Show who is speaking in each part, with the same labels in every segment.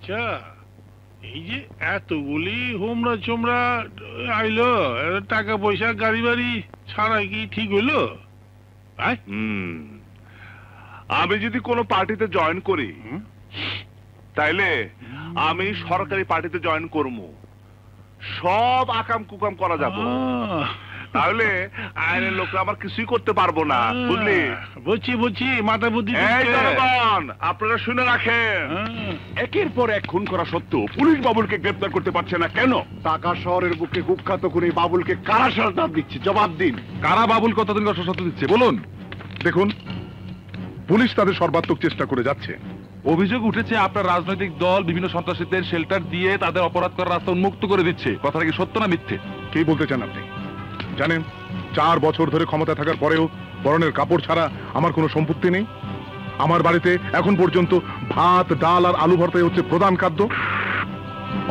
Speaker 1: আচ্ছা, এই যে এতগুলি হোমরা চোমরা আইলো, টাকা পয়সা গাড়ি বাড়ি ছাড়া কি ঠিক হইলো?
Speaker 2: আমি যদি কোনো পার্টিতে জয়েন করি তাইলে আমি সরকারি পার্টিতে জয়েন করবো, সব আকাম কুকাম করা যাবো, তাহলে আইনের লোকরা আমার কিছুই করতে পারবো না, বুঝলি?
Speaker 1: বুঝছি মাথা বুদ্ধি।
Speaker 2: আপনারা শুনে রাখেন,
Speaker 3: একের পর এক খুন করা সত্ত্বেও পুলিশ বাবুলকে গ্রেফতার করতে পারছে না কেন?
Speaker 4: ঢাকা শহরের বুকে কুখ্যাত খুনি বাবুলকে কারা সরদার দিচ্ছে, জবাব দিন।
Speaker 5: কারা বাবুল কতদিন সরদার দিচ্ছে বলুন।
Speaker 6: দেখুন, পুলিশ তাদের সর্বাত্মক চেষ্টা করে যাচ্ছে।
Speaker 5: অভিযোগ উঠেছে আপনার রাজনৈতিক দল বিভিন্ন সন্ত্রাসীদের শেল্টার দিয়ে তাদের অপরাধ করার রাস্তা উন্মুক্ত করে দিচ্ছে। কথাটা কি সত্য না মিথ্যে?
Speaker 6: কি বলতে চান আপনি? জানেন, 4 বছর ধরে ক্ষমতা থাকার পরেও পরনের কাপড় ছাড়া আমার কোনো সম্পত্তি নেই। আমার বাড়িতে এখন পর্যন্ত ভাত, ডাল আর আলু ভর্তাই হচ্ছে প্রধান খাদ্য।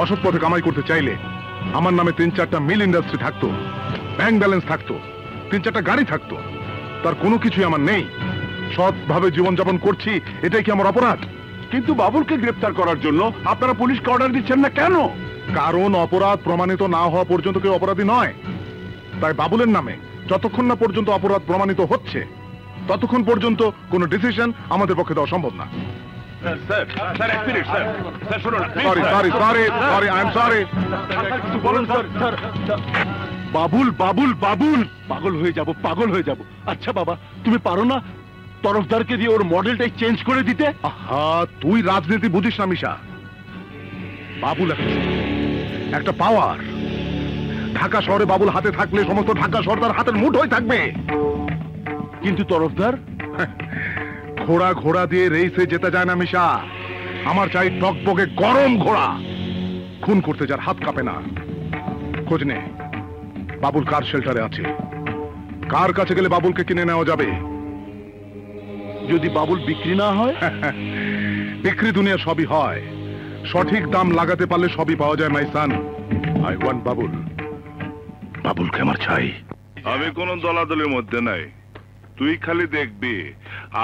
Speaker 6: অসৎ পথে কামাই করতে চাইলে আমার নামে 3-4টা মিল ইন্ডাস্ট্রি থাকতো, ব্যাংক ব্যালেন্স থাকতো, 3-4টা গাড়ি থাকতো। তার কোনো কিছুই আমার নেই। সৎভাবে জীবনযাপন করছি, এটাই কি আমার অপরাধ?
Speaker 3: কিন্তু বাবুলকে গ্রেফতার করার জন্য আপনারা পুলিশকে অর্ডার দিচ্ছেন না কেন?
Speaker 6: কারণ অপরাধ প্রমাণিত না হওয়া পর্যন্ত কেউ অপরাধী নয়। তাই বাবুলের নামে যতক্ষণ না পর্যন্ত অপরাধ প্রমাণিত হচ্ছে, ততক্ষণ পর্যন্ত কোনো ডিসিশন আমাদের পক্ষে দেওয়া সম্ভব না।
Speaker 3: বাবুল বাবুল বাবুল পাগল হয়ে যাব, পাগল হয়ে যাব। আচ্ছা বাবা, তুমি পারো না তরফদারকে দিয়ে ওর মডেলটাই চেঞ্জ করে দিতে?
Speaker 6: আহা, তুই রাজনীতি বুঝিস না মিশা। বাবুল একটা পাওয়ার। ঢাকা শহরে বাবুল হাতে থাকলে সমস্ত ঢাকা শহর তার হাতের মুঠোয় থাকবে।
Speaker 3: কিন্তু তরফদার
Speaker 6: ঘোড়া ঘোড়া দিয়ে রেসে যেতে যায় না মিশা। আমার চাই টকবকে গরম ঘোড়া, খুন করতে যার হাত কাঁপে না। খোঁজ নে বাবুল কার শেল্টারে আছে, কার কাছে গেলে বাবুলকে কিনে নেওয়া যাবে।
Speaker 3: যদি বাবুল বিক্রি না হয়?
Speaker 6: বিক্রি দুনিয়া সবই হয়, সঠিক দাম লাগাতে পারলে সবই পাওয়া যায়। মাই সান, আই ওয়ান্ট বাবুল। বাবুলকে আমার চাই।
Speaker 2: আমি কোন দলাদলের মধ্যে নাই। তুই খালি দেখবি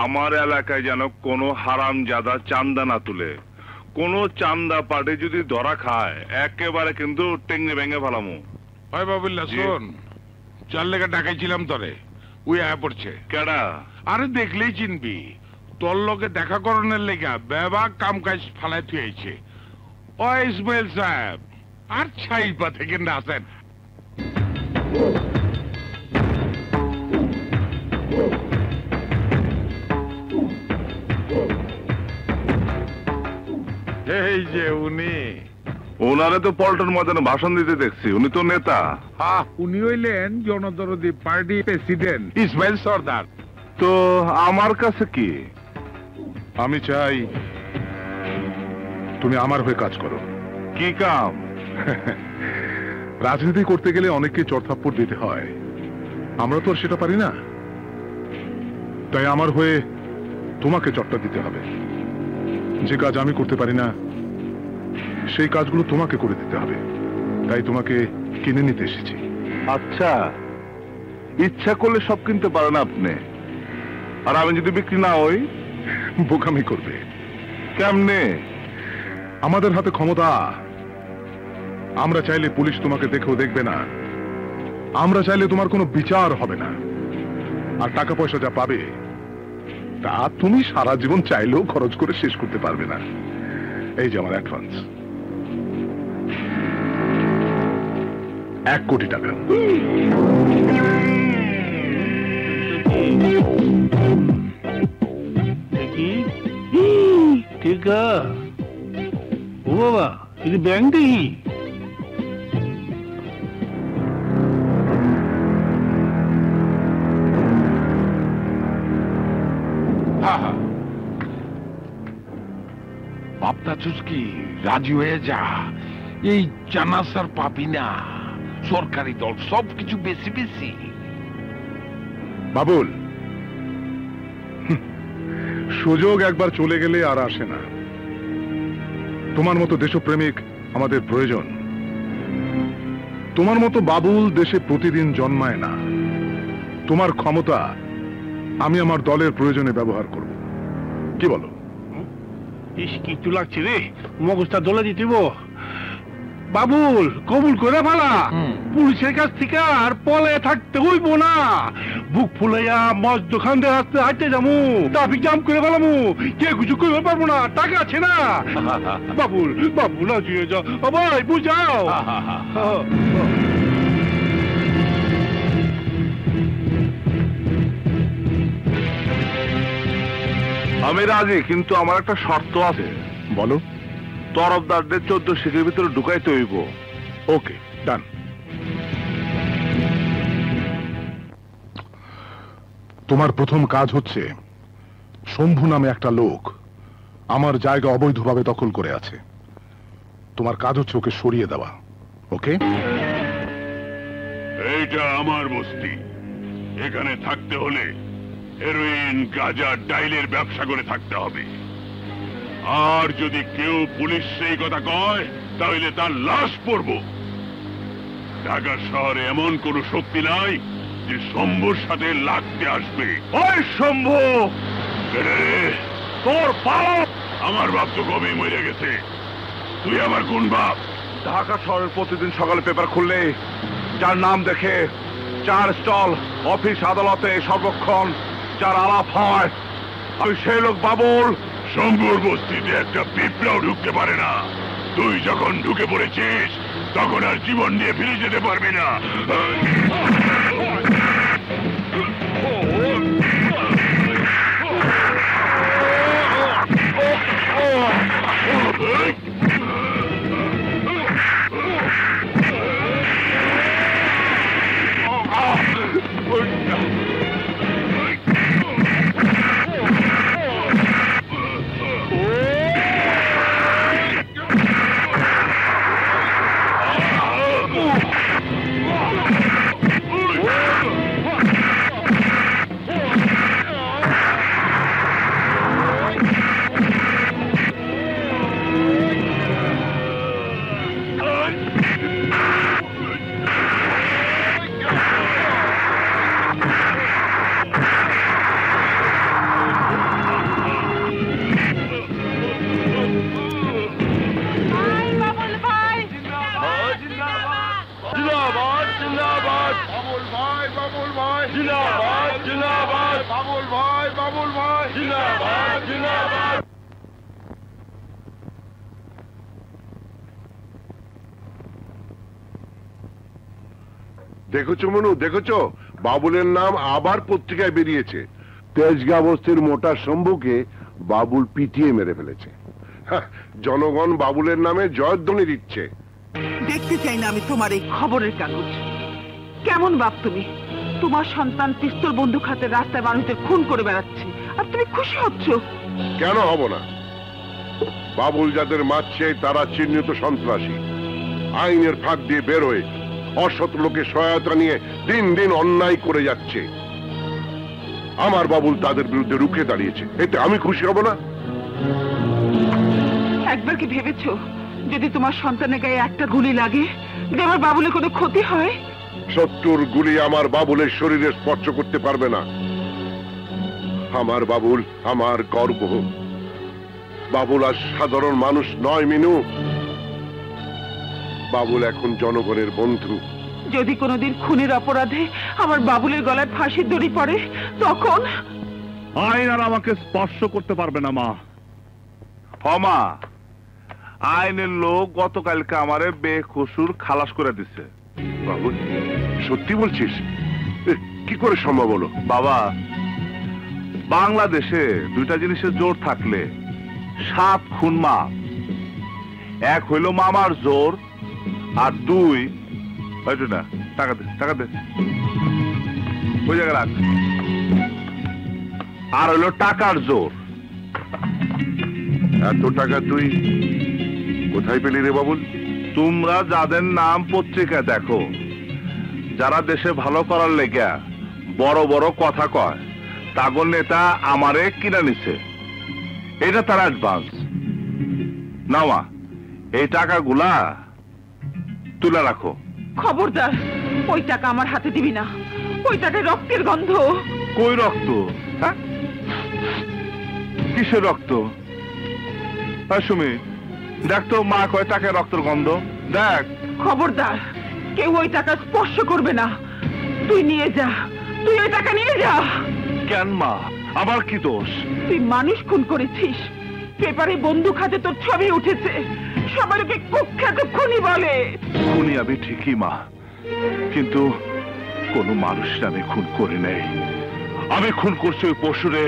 Speaker 2: আমার এলাকায় যেন কোনো হারামজাদা চান্দা না তুলে। কোন চান্দা পাটে যদি ধরা খায় একেবারে কিন্তু টেঙ্গে ভেঙে ফেলামু।
Speaker 1: ভাই বাবুল্লাহ শোন, চার লেখা ডাকাইছিলাম তরে, ওই আয়া পড়ছে।
Speaker 2: কেডা?
Speaker 1: আরে দেখলেই চিনবি, তোর লোকে দেখা করণের লেগা বেবাক কাম কাজ ফালাই থুয়েছে। ও ইসমাইল সাহেব আর ছাইপা থেকে না আসেন। এই যে উনি,
Speaker 2: ওনারে তো পল্টন ময়দানে ভাষণ দিতে দেখছি। উনি তো নেতা।
Speaker 1: উনি হইলেন জনদরদি পার্টি প্রেসিডেন্ট ইসমাইল সর্দার।
Speaker 2: তো আমার কাছে কি?
Speaker 6: আমি চাই তুমি আমার হয়ে কাজ করো।
Speaker 2: কি কাম?
Speaker 6: রাজনীতি করতে গেলে অনেককে চড়থাপ্পড় দিতে হয়, আমরা তো আর সেটা পারি না। তাই আমার হয়ে তোমাকে চট্টা দিতে হবে। যে কাজ আমি করতে পারি না সেই কাজগুলো তোমাকে করে দিতে হবে। তাই তোমাকে কিনে নিতে এসেছি।
Speaker 2: আচ্ছা, ইচ্ছা করলে সব কিনতে পারেন আপনি, আর আমি যদি বিক্রি না হই?
Speaker 6: বোকামি করবে।
Speaker 2: কেমনে?
Speaker 6: আমাদের হাতে ক্ষমতা। আমরা চাইলে পুলিশ তোমাকে দেখেও দেখবে না, আমরা চাইলে তোমার কোনো বিচার হবে না। আর টাকা পয়সা যা পাবে তা তুমি সারা জীবন চাইলেও খরচ করে শেষ করতে পারবে না। এই যে আমার অ্যাডভান্স 1 কোটি টাকা।
Speaker 1: ঠিক ও বাবা, ఇది ব্যাংক দেখি। বাপটা চুস্কি রাজি হয়ে যা, এই জানাসার পাবি না। সরকারি দল সবকিছু বেশি বেশি।
Speaker 6: বাবুল, সুযোগ একবার চলে গেলে আর আসে না। তোমার মতো দেশপ্রেমিক আমাদের প্রয়োজন। তোমার মতো বাবুল দেশে প্রতিদিন জন্মায় না। তোমার ক্ষমতা আমি আমার দলের প্রয়োজনে ব্যবহার করব। কি বলো?
Speaker 3: ইস কিছু লাগছে রে, মগজটা দোলা দিতেব। বাবুল কবুল করে ফেলা, পুলিশের কাছ থেকে আর পলে থাকতে হইব না। বুক ফুলাইয়া মজ দোকান দিয়ে হাঁটতে হাঁটতে যাবো, ট্রাফিক জাম করে ফেলামু, কে কিছু করতে পারবো না, টাকা আছে না। বাবুল বাবুল আজিয়ে যাও ভাই, বুঝাও।
Speaker 2: আমি রাজি, কিন্তু আমার একটা শর্ত আছে।
Speaker 6: বলো।
Speaker 2: তরফদারদের 14 শিখের ভিতরে ঢুকাইতে হইব।
Speaker 6: ওকে, ডান। তোমার প্রথম কাজ হচ্ছে, শম্ভু নামে একটা লোক আমার জায়গা অবৈধভাবে দখল করে আছে। তোমার কাজ হচ্ছে ওকে সরিয়ে দেওয়া। ওকে?
Speaker 1: এইটা আমার বস্তি, এখানে থাকতে হলে হেরোইন, গাঁজা, ডাইলের ব্যবসা করে থাকতে হবে। আর যদি কেউ পুলিশ সেই কথা কয়, তাহলে তার লাশ পড়ব। ঢাকা শহরে এমন কোন শক্তি নাই যে শম্ভুর সাথে লাগতে আসবে।
Speaker 2: ওই শম্ভু,
Speaker 1: তোর বাপ! আমার বাপ তো কবেই মরে গেছে, তুই আমার কোন বাপ?
Speaker 2: ঢাকা শহরের প্রতিদিন সকালে পেপার খুললে যার নাম দেখে, যার স্টল, অফিস, আদালতে সর্বক্ষণ যার আলাপ হয়, আমি সেই লোক বাবুল।
Speaker 1: শম্ভুর বস্তিতে একটা পিঁপড়াও ঢুকতে পারে না। তুই যখন ঢুকে পড়েছিস, তখন আর জীবন নিয়ে ফিরে যেতে পারবি না।
Speaker 4: দেখেছো মনু, দেখেছো বাবুলের নাম আবার পত্রিকায় বেরিয়েছে। তেজগাঁ বস্তির মোটা শম্ভুকে বাবুল পিটিয়ে মেরে ফেলেছে। জনগণ বাবুলের নামে জয়ধ্বনি দিচ্ছে।
Speaker 7: দেখতে চাই না আমি তোমার এই খবরের কাগজ। কেমন বাপ তুমি? তোমার সন্তান পিস্তল বন্দুক হাতে রাস্তায় মানুষদের খুন করে বেড়াচ্ছে, আর তুমি খুশি হচ্ছ?
Speaker 4: কেন হব না? বাবুল যাদের মারছে তারা চিহ্নিত সন্ত্রাসী, আইনের ফাঁক দিয়ে বের হয়ে অসৎ লোকের সহায়তা নিয়ে দিন দিন অন্যায় করে যাচ্ছে। আমার বাবুল তাদের বিরুদ্ধে রুখে দাঁড়িয়েছে, এতে আমি খুশি হব না?
Speaker 7: একবার কি ভেবেছো, যদি তোমার সন্তানের গায়ে একটা গুলি লাগে, যদি আমার বাবুলের কোনো ক্ষতি হয়?
Speaker 4: 70 গুলি আমার বাবুলের শরীরে স্পর্শ করতে পারবে না। আমার বাবুল আমার গর্ব। বাবুল আর সাধারণ মানুষ নয় মিনু, বাবুল এখন জনগণের বন্ধু।
Speaker 7: যদি কোনোদিন খুনের অপরাধে আমার বাবুলের গলায় ফাঁসির দড়ি পড়ে, তখন
Speaker 2: আইন আর আমাকে স্পর্শ করতে পারবে না মা। মা, আইনের লোক গতকালকে আমারে বেকসুর খালাস করে দিছে।
Speaker 4: বাবুল, সত্যি বলছিস? কি করে সম্ভব হলো?
Speaker 2: বাবা, বাংলাদেশে দুইটা জিনিসের জোর থাকলে 7 খুন মাপ। এক হইল মামার জোর, আর 2 না, টাকা দে, টাকা দে, ওই জায়গায় রাখ। আর হইল টাকার জোর।
Speaker 4: এত টাকা তুই কোথায় পেলি রে বাবুল?
Speaker 2: তোমরা যাদের নাম পত্রিকা দেখো, যারা দেশে ভালো করার লেগা বড় বড় কথা কয়, তাগর নেতা আমারে কিনা নিছে। এটা তার অ্যাডভান্স। নাওয়া, এই টাকাগুলা তুলে রাখো।
Speaker 7: খবরদার, ওই টাকা আমার হাতে দিবি না। ওই টাকা রক্তের গন্ধ।
Speaker 2: কই রক্ত? হ্যাঁ, কিসের রক্ত? সুমি, দেখ তো মা কয় টাকায় রক্তের গন্ধ, দেখ।
Speaker 7: খবরদার, কেউ ওই টাকা স্পর্শ করবে না। তুই নিয়ে যা, তুই ওই টাকা নিয়ে যা।
Speaker 2: কেন মা, আবার কি দোষ?
Speaker 7: তুই মানুষ খুন করেছিস, পেপারে বন্দুক হাতে তোর ছবি উঠেছে, সবার ওকে কুখ্যাত খুনি বলে।
Speaker 2: খুনি আমি ঠিকই মা, কিন্তু কোনো মানুষ আমি খুন করি নাই। আমি খুন করছি ওই পশুরে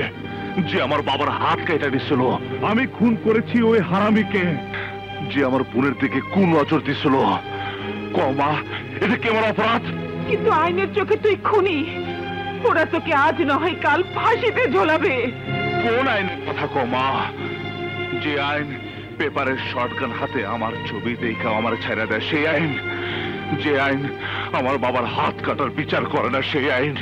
Speaker 2: যে আমার বাবার হাত কেটে দিছিল। আমি খুন করেছি ওই হারামিকে যে আমার বোনের দিকে কোন নজর দিছিল। কমা, এটা কি আমার অপরাধ?
Speaker 7: কিন্তু আইনের চোখে তুই খুনি। ওরা তোকে আজ নয় কাল ফাঁসিতে ঝোলাবে।
Speaker 2: কোন আইনের কথা কমা? যে আইন পেপারের শটগান হাতে আমার ছবি দেখা আমার ছেড়ে দেয় সেই আইন। যে আইন আমার বাবার হাত কাটার বিচার করে না সেই আইন।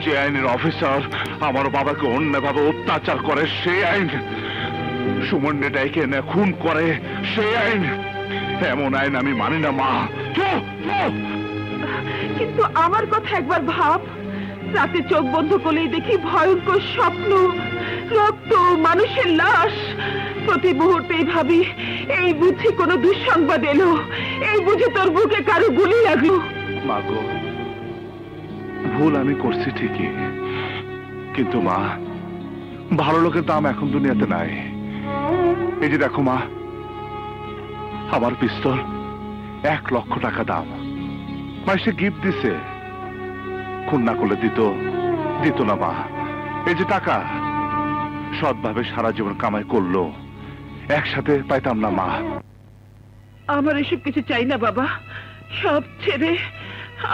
Speaker 2: যে আইনের অফিসার আমার বাবাকে অন্যভাবে অত্যাচার করে সেই আইন। সুমন্ডে ডাইকে এনে খুন করে সেই আইন। এমন আইন আমি মানি না মা।
Speaker 7: কিন্তু আমার কথা একবার ভাব। রাতে চোখ বন্ধ করলেই দেখি ভয়ঙ্কর স্বপ্ন, রক্ত, মানুষের লাশ। প্রতি মুহূর্তেই ভাবি এই বুঝি কোনো দুঃসংবাদ এলো, এই বুঝি তোর বুকে কারো গুলি লাগলো।
Speaker 2: মাগো, ভুল আমি করছি ঠিকই, কিন্তু মা ভালো লোকের দাম এখন দুনিয়াতে নাই। এই যে দেখো মা, আমার পিস্তল 1 লক্ষ টাকা দাম। মা সে গিফট দিছে, খুন না করলে দিত না মা। এই যে টাকা সৎভাবে সারা জীবন কামাই করলো, একসাথে পাইতাম না মা।
Speaker 7: আমার এসব কিছু চাই না বাবা, সব ছেড়ে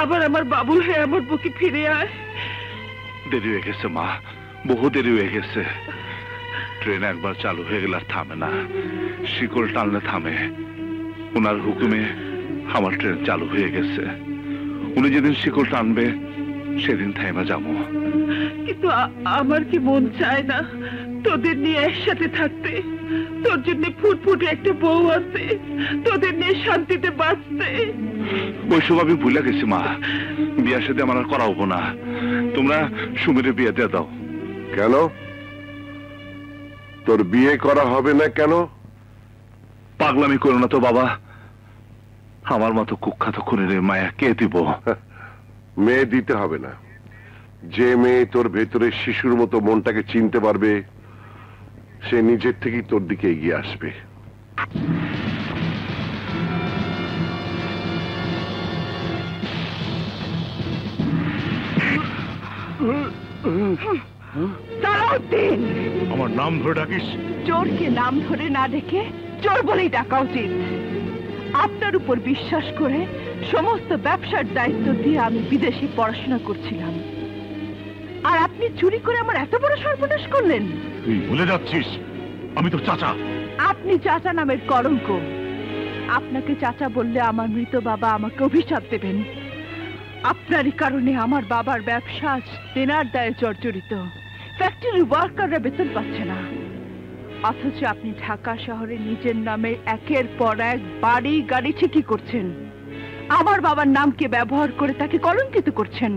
Speaker 7: আবার আমার বাবুল হয়ে আমার বুকে ফিরে আয়।
Speaker 2: দেরি হয়ে গেছে মা, বহু দেরি হয়ে গেছে। ট্রেন একবার চালু হয়ে গেলে আর থামে না, শিকল টানলে থামে। ওনার হুকুমে আমার ট্রেন চালু হয়ে গেছে। উনি যেদিন শিকল টানবে সেদিন থাইমা যাবো।
Speaker 7: কিন্তু আমার কি মন চায় না তোদের নিয়ে একসাথে থাকতে? তোর জন্য ফুটফুটে একটা বউ আছে, তোদের নিয়ে শান্তিতে বাঁচতে।
Speaker 2: ওইসব আমি ভুলে গেছি মা, বিয়ার সাথে আমার আর করা হবো না। তোমরা সুমিরে বিয়ে দিয়ে দাও।
Speaker 4: কেন তোর বিয়ে করা হবে না কেন?
Speaker 2: পাগলামি করো না তো বাবা, আমার মতো কুখ্যাত খুনির মায়া কে দিব?
Speaker 4: মেয়ে দিতে হবে না। যে মেয়ে তোর ভেতরে শিশুর মতো মনটাকে চিনতে পারবে সে নিজের থেকেই তোর দিকে এগিয়ে আসবে।
Speaker 3: আমার নাম ধরে ডাকিস?
Speaker 8: চোরকে নাম ধরে না ডেকে চোর বলেই ডাকা উচিত। আপনার উপর বিশ্বাস করে সমস্ত ব্যবসার দায়িত্ব দিয়ে আমি বিদেশে পড়াশোনা করছিলাম, আর আপনি চুরি করে আমার এত বড় সর্বনাশ করলেন।
Speaker 3: তুই ভুলে যাচ্ছিস আমি তোর চাচা।
Speaker 8: আপনি চাচা নামের কলঙ্ক। আপনাকে চাচা বললে আমার মৃত বাবা আমাকে অভিশাপ দেবেন। আপনারই কারণে আমার বাবার ব্যবসা দেনার দায়ে জর্জরিত। ফ্যাক্টরির ওয়ার্কাররা বেতন পাচ্ছে না, অথচ আপনি ঢাকা শহরে নিজের নামে একের পর এক বাড়ি গাড়ি ঠিকই করছেন। আমার বাবার নামকে ব্যবহার করে তাকে কলঙ্কিত করছেন।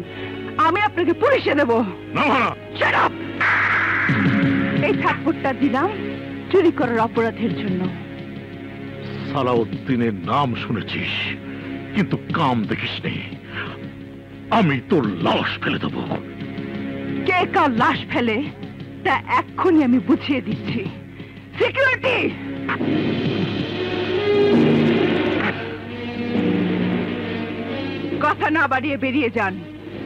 Speaker 8: আমি আপনাকে পুলিশে দেব। এই থাপ্পড়টা দিলাম চুরি করার অপরাধের জন্য।
Speaker 3: সালাউদ্দিনের নাম শুনেছিস কিন্তু কাম দেখিসনি। আমি তোর লাশ ফেলে দেবো।
Speaker 8: কে কার লাশ ফেলে তা এক্ষুনি আমি বুঝিয়ে দিচ্ছি। সিকিউরিটি, কথা না বাড়িয়ে বেরিয়ে যান,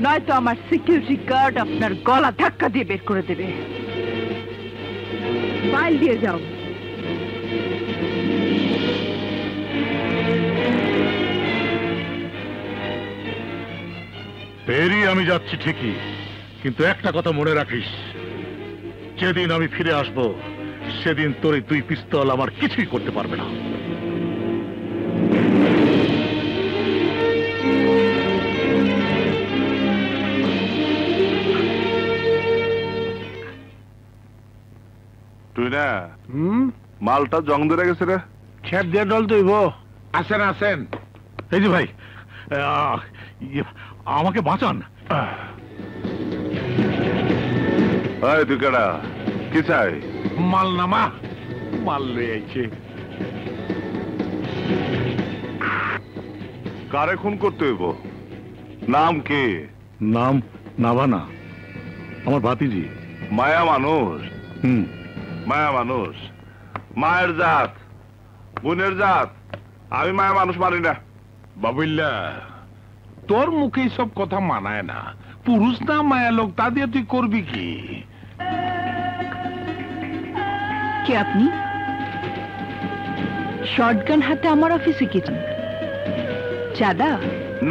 Speaker 8: নয়তো আমার সিকিউরিটি গার্ড আপনার গলা ধাক্কা দিয়ে বের করে দেবে। ফাইল দিয়ে যাও।
Speaker 3: বেরিয়ে আমি যাচ্ছি ঠিকই, কিন্তু একটা কথা মনে রাখিস, যেদিন আমি ফিরে আসব সেদিন তোর এই 2 পিস্তল আমার কিছুই করতে পারবে না।
Speaker 2: তুই না মালটা জং ধরে গেছে রে।
Speaker 3: খেপ দিয়ে ডল তুইব। আসেন আসেন। এই যে ভাই, আমাকে বাঁচান।
Speaker 2: তুই কেডা? কি চাই?
Speaker 3: মালনামা। মাল লয়ে আইছে।
Speaker 2: কারে খুন করতে হইব? নাম কে?
Speaker 3: নাম নাভানা, আমার ভাতিজি।
Speaker 2: মায়া মানুষ। মায়া মানুষ, মায়ের জাত, বোনের জাত। আমি মায়া মানুষ মানি না।
Speaker 3: বাবুল্লা, তোর মুখে সব কথা মানায় না। পুরুষ না মায়া লোক, তা দিয়ে তুই করবি কি?
Speaker 8: কে আপনি? শটগান হাতে আমার অফিসে কি চাঁদা?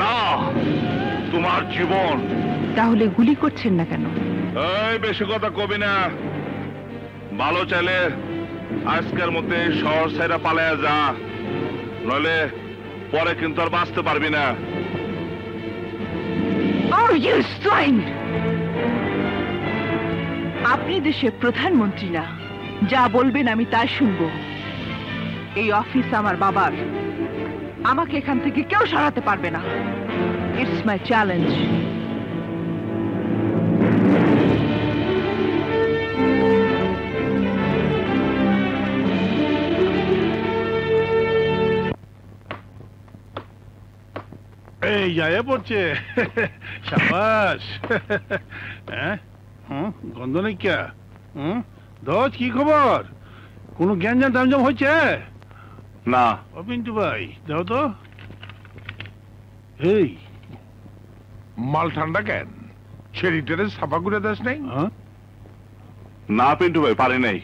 Speaker 2: না, তোমার জীবন।
Speaker 8: তাহলে গুলি করছেন না কেন?
Speaker 2: এই বেশি কথা কবি না। ভালো চাইলে আজকের মধ্যে শহর ছেড়ে পালায়া যা, নইলে পরে কিন্তু আর বাঁচতে পারবি না।
Speaker 8: আপনি দেশের প্রধানমন্ত্রী না, যা বলবেন আমি তাই শুনবো। এই অফিস আমার বাবার, আমাকে এখান থেকে কেউ সরাতে পারবে না। It's my challenge.
Speaker 3: এই যায় পড়ছে, সাবাস। গন্ধ নেই কে? দোষ, কি খবর? কোনো জ্ঞানজাম টামজাম হয়েছে?
Speaker 2: না।
Speaker 3: ও পিন্টু ভাই, দাও তো। এই মাল ঠান্ডা কেন? ছেড়িটারে সাফা করে দাস নাই?
Speaker 2: না পিন্টু ভাই, পারি নাই।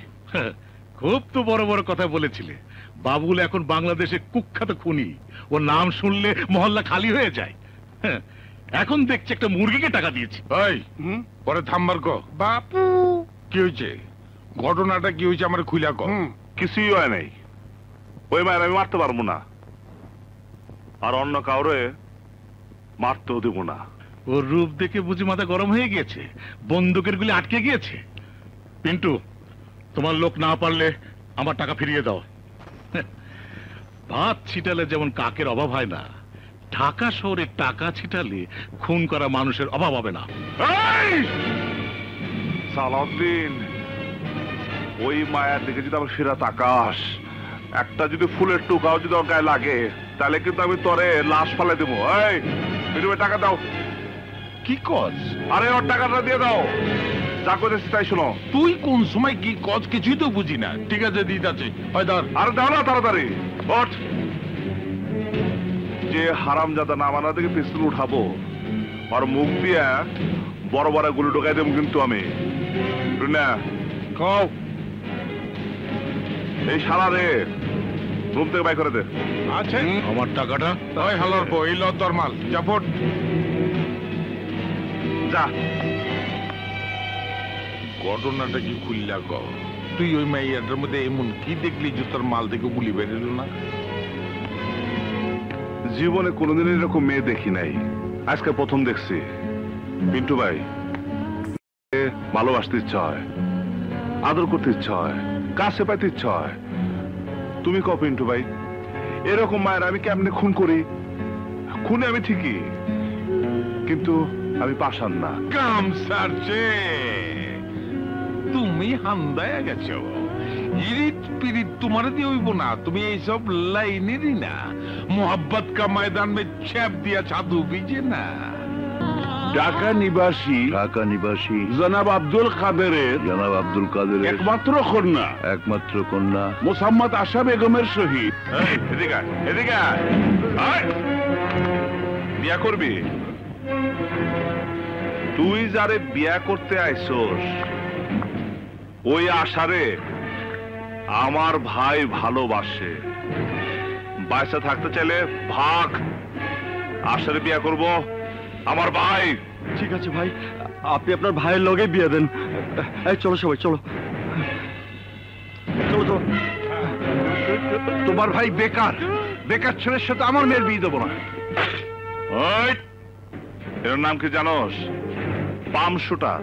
Speaker 9: খুব তো বড় বড় কথা বলেছিলে। বাবুল এখন বাংলাদেশে কুখ্যাত খুনি। ও নাম শুনলে মহল্লা খালি হয়ে যায়। এখন দেখছি একটা মুরগিকে টাকা দিয়েছি।
Speaker 3: পরে থামবার কো। বাপু, কি হয়েছে? ঘটনাটা কি হয়েছে আমার খুইলা কো।
Speaker 2: কিছুই হয় নাই। ওই মায়ের আমি মারতে পারবো না, আর অন্য কাউরে মারতেও দেবো না।
Speaker 9: ওর রূপ দেখে বুঝি মাথা গরম হয়ে গিয়েছে, বন্দুকের গুলি আটকে গিয়েছে। পিন্টু, তোমার লোক না পারলে আমার টাকা ফিরিয়ে দাও। ভাত ছিটালে যেমন কাকের অভাব হয় না, ঢাকা শহরে টাকা ছিটালে খুন করা মানুষের অভাব হবে না।
Speaker 2: সালাউদ্দিন, ওই মায়ের দিকে যদি আমার ফেরা তাকাস, একটা যদি ফুলের টুকাও যদি ওর গায়ে লাগে, তাহলে কিন্তু আমি তোরে লাশ ফালে দেবো। এই টাকা দাও।
Speaker 3: কি কস?
Speaker 2: আরে ওর টাকাটা দিয়ে দাও। যা করেছিস তাই শোনো।
Speaker 3: তুই কোন সময় কি কস কিছুই তো বুঝি না। ঠিক আছে, দিতাছি।
Speaker 2: আরে দাও না তাড়াতাড়ি। ওঠ। যে হারামজাদা নামানা থেকে পিস্তল উঠাবো, আর মুখ দিয়ে বড় বড় গুলি ঢোকাই দেবো কিন্তু আমি। না
Speaker 3: খাও।
Speaker 2: এই শালা রে রুম থেকে বাই করে দে।
Speaker 3: আচ্ছা, আমার টাকাটা ওই হালার বউ, এই লদ্দর মাল। জাফট
Speaker 2: যা।
Speaker 3: ঘটনাটা কি খুললা ক? তুই ওই মাইয়াটার মধ্যে এমন কি দেখলি যে তোর মাল থেকে গুলি বেরিল না?
Speaker 2: জীবনে কোনোদিন এরকম মেয়ে দেখি নাই, আজকে প্রথম দেখছি। পিন্টু ভাই, ভালোবাসতে ইচ্ছা হয়, আদর করতে ইচ্ছা হয়, কাছে পাইতে ইচ্ছা হয়। তুমি কও পিন্টু ভাই, এরকম মায়ের আমি কেমনে খুন করি? খুনে আমি ঠিকই, কিন্তু আমি পাষাণ না।
Speaker 3: কাম সারছে, তুমি হান্দায় গেছো। ইরিত পিরিত তোমার দিয়ে হইব না। তুমি এইসব লাইনেরই না। মোহাব্বত কা ময়দান মে ছ্যাপ দিয়া ছাদু বিজে না।
Speaker 1: ঢাকা নিবাসী জনাব আব্দুল কাদেরের একমাত্র কন্যা মোহাম্মদ আশা বেগমের সহিত
Speaker 2: বিয়া করবি? তুই যারে বিয়া করতে আইসোস, ওই আশারে আমার ভাই ভালোবাসে। বাচ্চা থাকতে চাইলে ভাগ। আশারে বিয়া করব আমার ভাই।
Speaker 10: ঠিক আছে ভাই, আপনি আপনার ভাইয়ের লগে বিয়ে দেন। এই চলো সবাই, চলো চলো চলো।
Speaker 3: তোমার ভাই বেকার, বেকার ছেলের সাথে আমার মেয়ের বিয়ে দেবো না।
Speaker 2: এর নাম কি জানোস? পাম শুটার।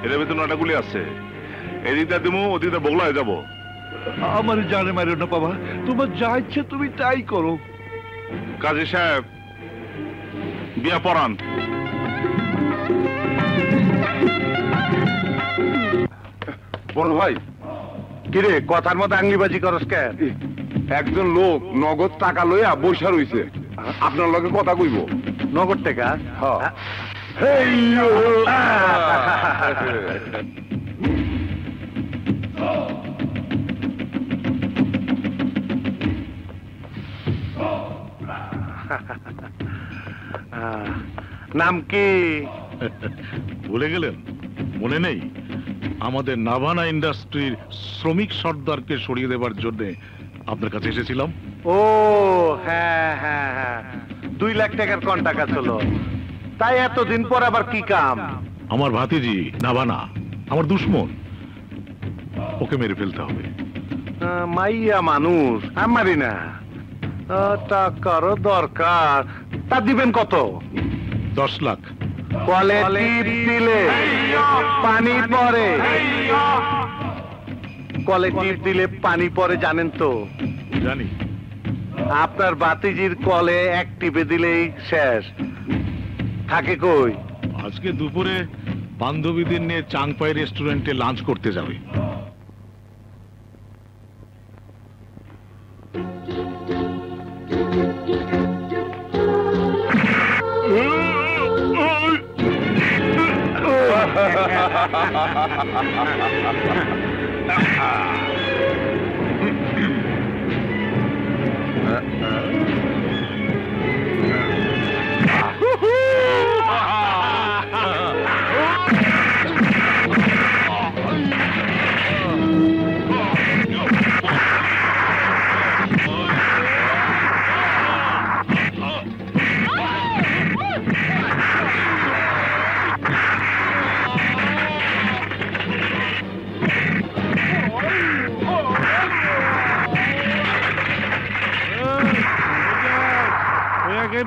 Speaker 2: এর ভিতরে 9টা গুলি আছে। এদিকটা দিমু, ওদিকটা বগলা হয়ে যাবো।
Speaker 3: আমার জানে মারিও না বাবা, তোমার যা ইচ্ছে তুমি তাই করো।
Speaker 2: কাজী সাহেব, বিয়া পড়ান।
Speaker 1: বড় ভাই,
Speaker 3: কিরে কথার মধ্যে আঙ্গিবাজি করস কেন?
Speaker 4: একজন লোক নগদ টাকা লইয়া বৈশা রইছে, আপনার লগে কথা কইব।
Speaker 3: নগদ টাকা? নাম কি?
Speaker 9: ভুলে গেলেন? মনে নেই? আমাদের নাভানা ইন্ডাস্ট্রির শ্রমিক সর্দারকে সরিয়ে দেবার জন্য আপনার কাছে এসেছিলাম।
Speaker 3: ও হ্যাঁ হ্যাঁ হ্যাঁ, 2 লাখ টাকার কন্ট্রাক্ট ছিল, তাই এতদিন পর আবার কি কাম?
Speaker 9: আমার ভাতিজি নাভানা আমার দুশ্মন, ওকে মেরে ফেলতে হবে।
Speaker 3: মাইয়া মানুষ, আমারই না। টাকারও দরকার, তা দিবেন কত?
Speaker 9: 10 লাখ।
Speaker 3: কোয়ালিটি দিলে পানি পড়ে, কোয়ালিটি দিলে পানি পড়ে জানেন তো?
Speaker 9: জানি।
Speaker 3: আপনার বাতিজির কলে এক টিপে দিলেই শেষ। থাকে কই?
Speaker 9: আজকে দুপুরে বান্ধবীদের নিয়ে চাংপাই রেস্টুরেন্টে লাঞ্চ করতে যাবে।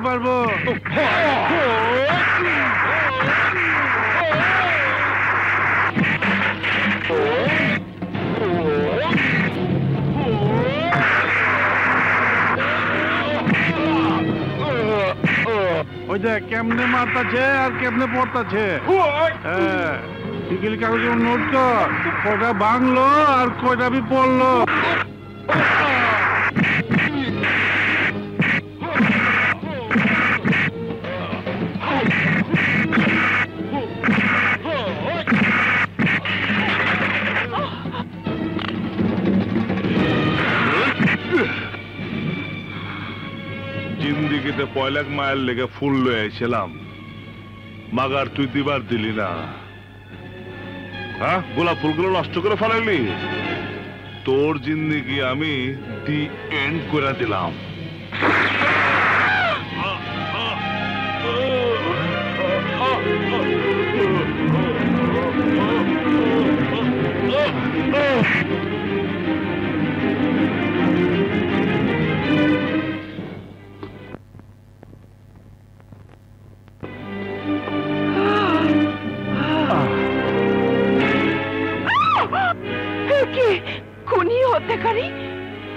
Speaker 3: পারবো ওই যে কেমনে মারতাছে আর কেমনে পড়তাছে। হ্যাঁ, টিকিল কাগজে নোট কর, কয়টা ভাঙলো আর কয়টা বি পড়লো।
Speaker 2: জিন্দিগিতে 5 লাখ মাইল লেগে ফুল লয়ে আইছিলাম, মাগার তুই দিবার দিলি না। হ্যাঁ, গোলাপ ফুলগুলো নষ্ট করে ফেলাইলি। তোর জিন্দিগি আমি দি এন্ড করে দিলাম।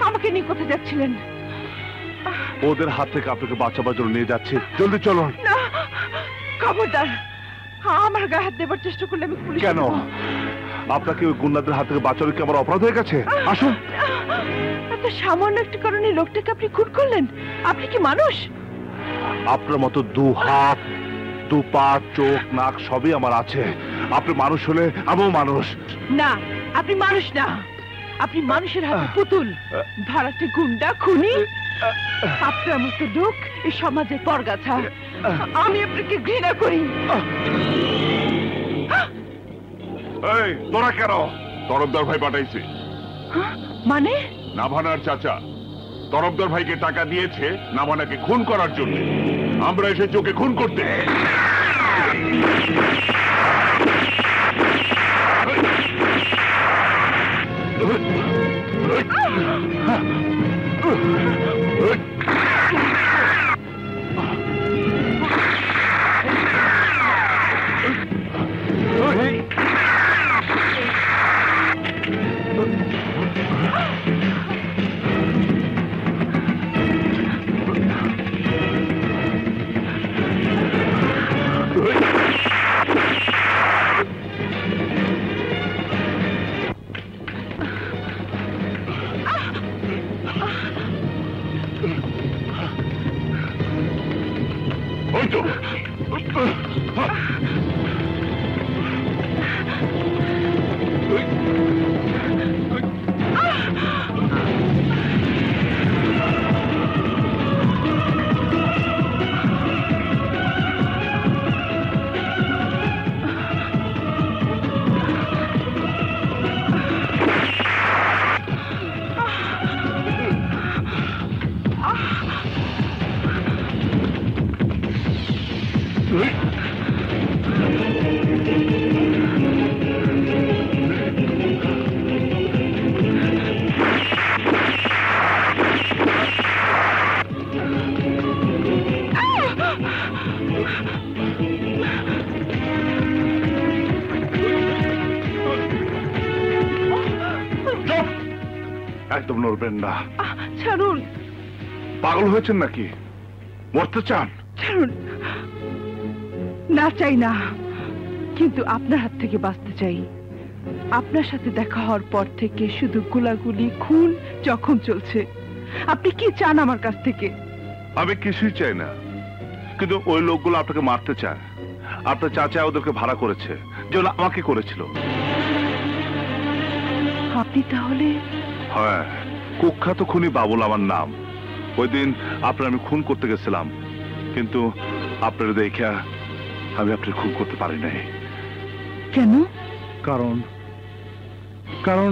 Speaker 8: আমাকে নিয়ে কোথায় যাচ্ছিলেন?
Speaker 2: ওদের হাত থেকে আপনাকে বাঁচাবার জন্য নিয়ে যাচ্ছে, জলদি চলুন।
Speaker 8: না, খবরদার, আমার গায়ে হাত দেবার চেষ্টা করলে আমি পুলিশ।
Speaker 2: কেন? আপনাকে ওই গুন্ডাদের হাত থেকে বাঁচানো কি আমার অপরাধ হয়ে গেছে? আসুন।
Speaker 8: এত সামান্য একটা কারণে লোকটাকে আপনি খুন করলেন? আপনি কি মানুষ?
Speaker 2: আপনার মতো 2 হাত 2 পা চোখ নাক সবই আমার আছে। আপনি মানুষ হলে আমিও মানুষ।
Speaker 8: না, আপনি মানুষ না, আপনি মানুষের হাতে পুতুল, ভাড়াটে গুন্ডা খুনি। আপনার মতো লোক এই সমাজের পরগাছা। আমি আপনাকে ঘৃণা করি।
Speaker 1: এই তোরা কেন? তরফদার ভাই পাঠাইছে।
Speaker 8: মানে?
Speaker 1: নাভানার চাচা তরফদার ভাইকে টাকা দিয়েছে নাভানাকে খুন করার জন্য। আমরা এসে চোখে খুন করতে।
Speaker 2: একদম নড়বেন না।
Speaker 8: ছাড়ুন।
Speaker 2: পাগল হয়েছেন নাকি? মরতে চান?
Speaker 8: ছাড়ুন। না চাই না, কিন্তু আপনার হাত থেকে বাঁচতে চাই। আপনার সাথে দেখা হওয়ার পর থেকে শুধু গুলাগুলি, খুন, জখম চলছে। আপনি কি চান আমার কাছ থেকে?
Speaker 2: আমি কিছুই চাই না, কিন্তু ওই লোকগুলো আপনাকে মারতে চায়। আপনার চাচা ওদেরকে ভাড়া করেছে, যেন আমাকে করেছিল।
Speaker 8: আপনি তাহলে?
Speaker 2: হ্যাঁ, কুখ্যাত খুনি বাবুল আমার নাম। ওই দিন আপনার আমি খুন করতে গেছিলাম, কিন্তু আপনার দেখা আমি আপনার খুন করতে পারি নাই।
Speaker 8: কেন?
Speaker 6: কারণ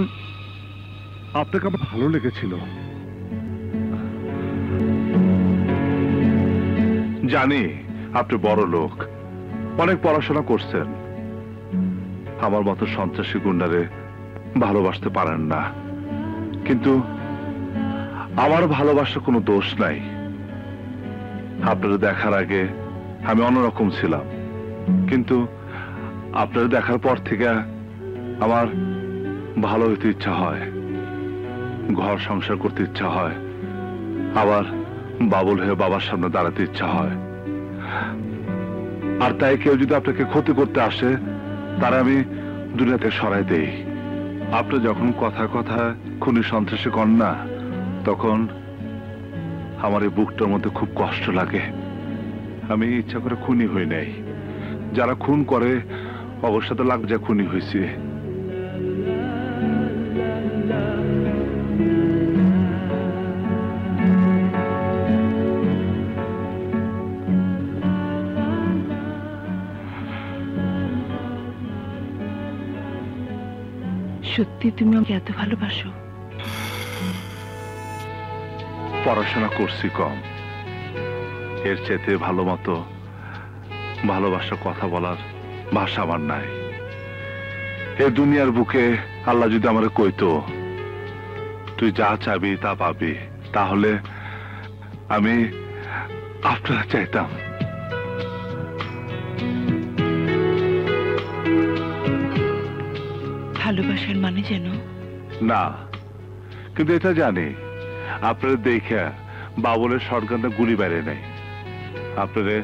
Speaker 6: আপনাকে আমার ভালো লেগেছিল।
Speaker 2: জানি আপনি বড় লোক, অনেক পড়াশোনা করছেন। আমার মতো সন্ত্রাসী গুন্ডারে ভালোবাসতে পারেন না, কিন্তু আমার ভালোবাসার কোনো দোষ নাই। আপনারা দেখার আগে আমি অন্যরকম ছিলাম, কিন্তু আপনারা দেখার পর থেকে আমার ভালো হইতে ইচ্ছা হয়, ঘর সংসার করতে ইচ্ছা হয়, আবার বাবুল হয়ে বাবার সামনে দাঁড়াতে ইচ্ছা হয়। আর তাই কেউ যদি আপনাকে ক্ষতি করতে আসে, তারা আমি দুনিয়াতে সরাই দেই। আপনি যখন কথা কথা খুনি সন্ত্রাসী কন না, তখন আমার এই বুকটার মধ্যে খুব কষ্ট লাগে। আমি ইচ্ছা করে খুনি হই নাই। যারা খুন করে অবশ্যই তো লাগবে যে খুনি হয়েছে।
Speaker 8: সত্যি তুমি আমাকে এত ভালোবাসো?
Speaker 2: পড়াশোনা করছি কম, এর চাইতে ভালো মতো ভালোবাসা কথা বলার ভাষা আমার নাই। এ দুনিয়ার বুকে আল্লাহ যদি আমারে কইতো তুই যা চাবি তা পাবি, তাহলে আমি আপনারা চাইতাম।
Speaker 8: ভালোবাসার মানে যেন
Speaker 2: না, কিন্তু এটা জানি আপনারা দেখে বাবুলের শটগানটা গুলি বেড়ে নেই। আপনারে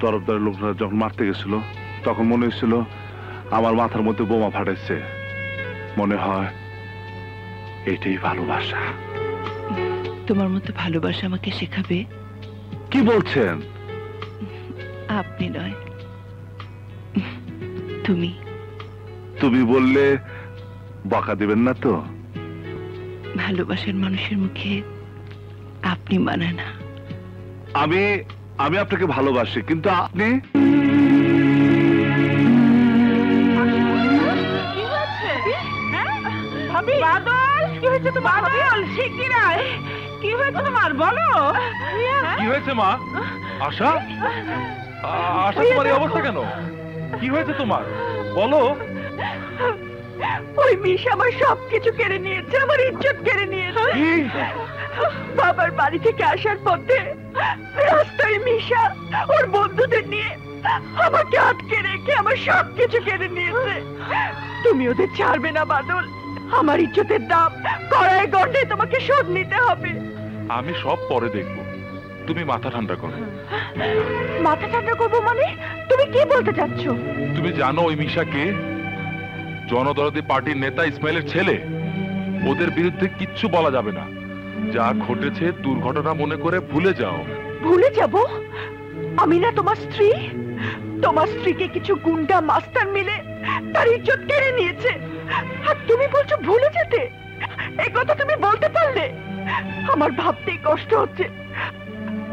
Speaker 2: তরফদারের লোকরা যখন মারতে গেছিল, তখন মনে হয়েছিল আমার মাথার মধ্যে বোমা ফাটাইছে। মনে হয় এটাই ভালোবাসা।
Speaker 8: তোমার মতো ভালোবাসা আমাকে শেখাবে?
Speaker 2: কি বলছেন?
Speaker 8: আপনি নয়, তুমি।
Speaker 2: তুমি বললে বকা দিবেন না তো?
Speaker 8: ভালোবাসার মানুষের মুখে আপনি মানায় না।
Speaker 2: আমি আপনাকে ভালোবাসি, কিন্তু আপনি
Speaker 7: কি হয়েছে তোমার? বলো
Speaker 5: কি হয়েছে মা? আশা, আশা তোমার এই অবস্থা কেন? কি হয়েছে তোমার? বলো।
Speaker 7: ওই মিশা আমার সবকিছু কেড়ে নিয়েছে, আমার ইজ্জত কেড়ে নিয়েছে। বাবার বাড়ি থেকে আসার পথে রাস্তায় মিশা ওর বন্ধুদের নিয়ে আমাকে আটকে রেখে আমার সবকিছু কেড়ে নিয়েছে। তুমি ওদের ছাড়বে না বাদল। আমার ইজ্জতের দাম কড়ায় গন্ডে তোমাকে শোধ নিতে হবে।
Speaker 5: আমি সব পরে দেখব, তুমি মাথা ঠান্ডা করো।
Speaker 7: মাথা ঠান্ডা করবো মানে? তুমি কি বলতে চাচ্ছ?
Speaker 5: তুমি জানো ওই মিশাকে? জনদরদি পার্টির নেতা ইসমাইলের ছেলে। ওদের বিরুদ্ধে কিচ্ছু বলা যাবে না। যা ঘটেছে দুর্ঘটনা মনে করে ভুলে যাও।
Speaker 7: ভুলে যাব? আমি না তোমার স্ত্রী? তোমার স্ত্রীকে কিছু গুন্ডা মাস্তান মিলে তার ইজ্জত কেড়ে নিয়েছে, আর তুমি বলছো ভুলে যেতে? এই কথা তুমি বলতে পারলে? আমার ভাবতেই কষ্ট হচ্ছে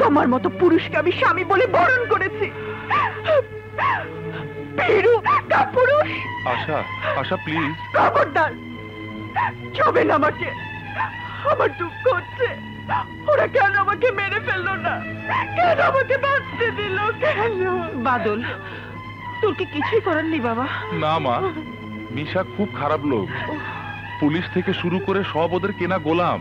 Speaker 7: তোমার মতো পুরুষকে আমি স্বামী বলে বরণ করেছি। পুরুষ।
Speaker 5: আশা, আশা প্লিজ।
Speaker 7: খবরদার ছবেন আমাকে। আমার দুঃখ হচ্ছে, ওরা কেন আমাকে মেরে ফেললো না? কেন আমাকে বাঁচতে দিল? কেন? বাদল, তোর কি কিছুই করার নেই বাবা?
Speaker 5: না মা, মিশা খুব খারাপ লোক। পুলিশ থেকে শুরু করে সব ওদের কেনা গোলাম।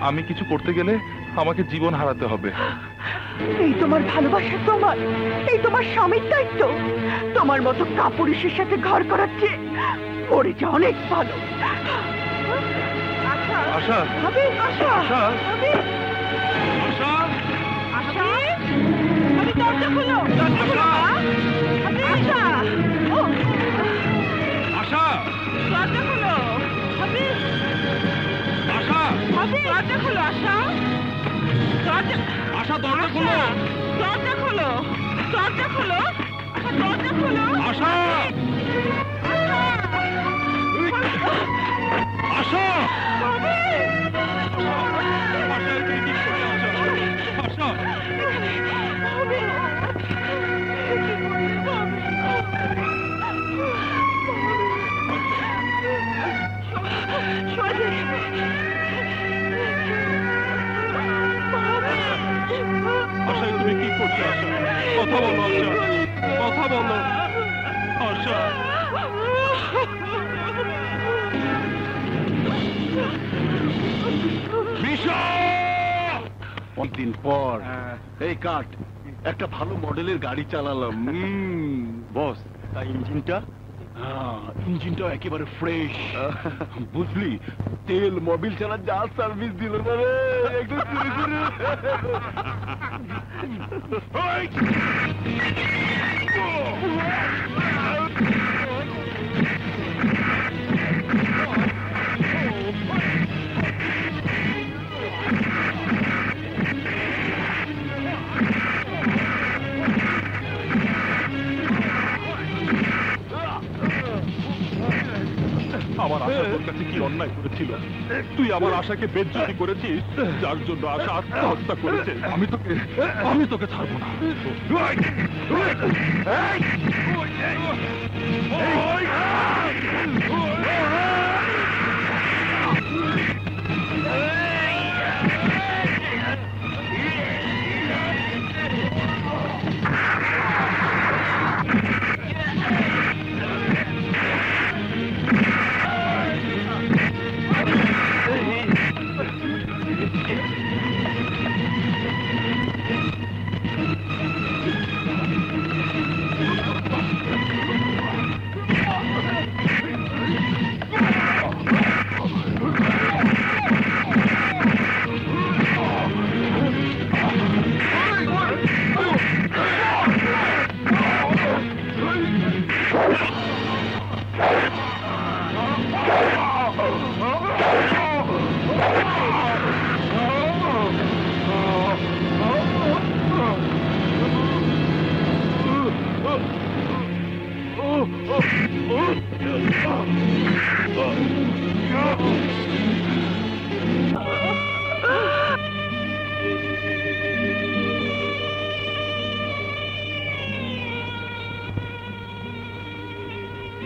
Speaker 5: আমি কিছু করতে গেলে আমাকে জীবন হারাতে হবে।
Speaker 7: এই তোমার ভালোবাসা, তোমার এই তোমার স্বামীর দায়িত্ব। তোমার মতো কাপুরুষের সাথে ঘর করার চেয়ে মরে যা অনেক ভালো।
Speaker 9: আশা
Speaker 7: হাবিব, আশা,
Speaker 9: আশা
Speaker 7: হাবিব,
Speaker 9: আশা
Speaker 7: আশা, হাবিব, দরজা খোলো, দরজা খোলো, হাবিব, আশা, ও,
Speaker 9: আশা
Speaker 7: দরজা খোলো, হাবিব,
Speaker 9: আশা
Speaker 7: হাবিব, দরজা খোলো, আশা, দরজা,
Speaker 9: আশা দরজা খোলো,
Speaker 7: দরজা খোলো, দরজা খোলো, আশা, দরজা খোলো,
Speaker 9: আশা আশা আশা তুমি কি করছো? আশা কথা বলো, আশা কথা বলো, আশা
Speaker 3: অনেকদিন পর এই কাট একটা ভালো মডেলের গাড়ি চালালাম। বস, তাই ইঞ্জিনটা একেবারে ফ্রেশ, বুঝলি? তেল মোবিল ছাড়া যা সার্ভিস দিল না রে, একটু চুরি করে।
Speaker 5: আমার আশা তোর কাছে কি অন্যায় করেছিল? তুই আমার আশাকে বেজ্জতি করেছিস, যার জন্য আশা আত্মহত্যা করেছে। আমি তোকে ছাড়বো না।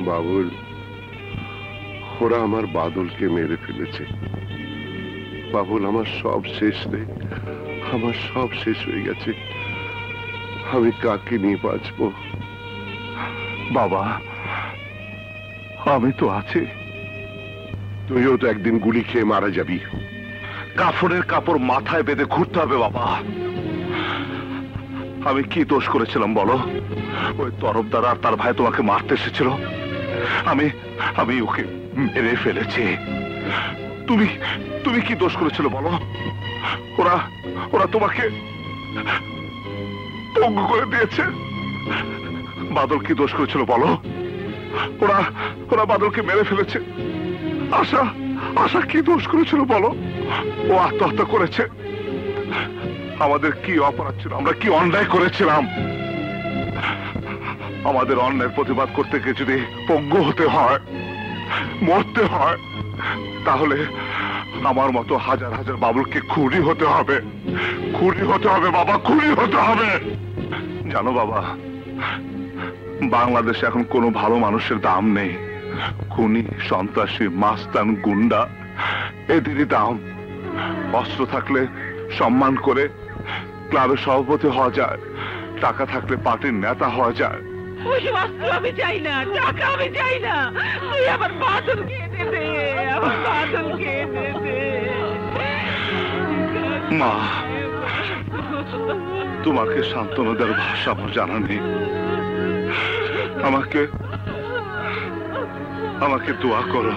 Speaker 4: বাবুল, ওরা আমার বাদলকে মেরে ফেলেছে। বাবুল, আমার সব শেষ রে, আমার সব শেষ হয়ে গেছে। আমি কাকে নিয়ে বাঁচবো?
Speaker 2: বাবা, আমি তো আছি।
Speaker 4: তুইও তো একদিন গুলি খেয়ে মারা যাবি।
Speaker 2: কাফনের কাপড় মাথায় বেঁধে ঘুরতে হবে বাবা। আমি কি দোষ করেছিলাম বলো? ওই তরফদার আর তার ভাই তোমাকে মারতে এসেছিল, আমি ওকে মেরে ফেলেছি। তুমি কি দোষ করেছিল বলো? ওরা তোমাকে পঙ্গু করে দিয়েছে। বাদল কি দোষ করেছিল বলো? ওরা বাদলকে মেরে ফেলেছে। আশা কি দোষ করেছিল বলো? ও আত্মহত্যা করেছে। আমাদের কি অপরাধ ছিল? আমরা কি অন্যায় করেছিলাম? আমাদের অন্যায়ের প্রতিবাদ করতে গিয়ে যদি পঙ্গু হতে হয়, মরতে হয়, তাহলে আমার মতো হাজার হাজার বাবুলকে খুনি হতে হবে। খুনি হতে হবে বাবা, খুনি হতে হবে। জানো বাবা, বাংলাদেশে এখন কোনো ভালো মানুষের দাম নেই। খুনি, সন্ত্রাসী, মাস্তান, গুন্ডা এদেরই দাম। অস্ত্র থাকলে সম্মান করে ক্লাবের সভাপতি হওয়া যায়, টাকা থাকলে পার্টির নেতা হওয়া যায়।
Speaker 7: আমি চাই না, টাকা আমি চাই না। তুই আমার বাদলকে এনে দে, আমার বাদলকে এনে দে।
Speaker 2: মা, তোমাকে সান্ত্বনা দেওয়ার ভাষা আমার জানা নেই। আমাকে দোয়া করো,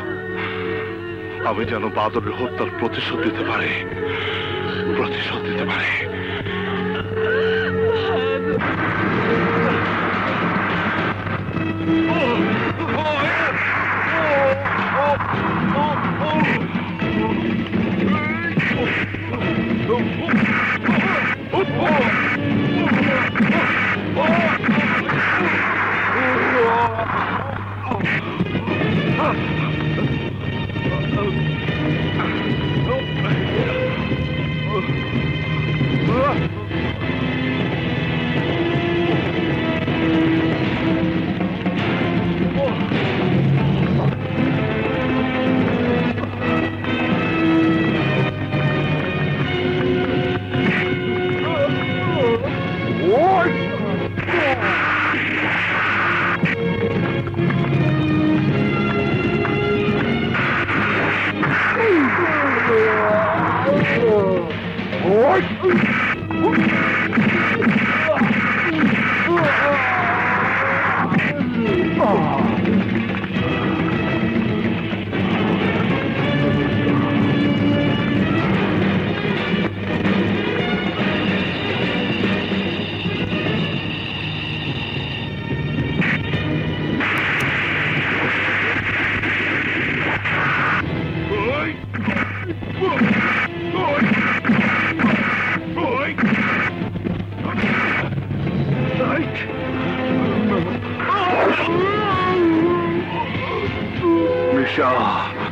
Speaker 2: আমি যেন বাদরের হত্যার প্রতিশোধ দিতে পারি, প্রতিশোধ দিতে পারি।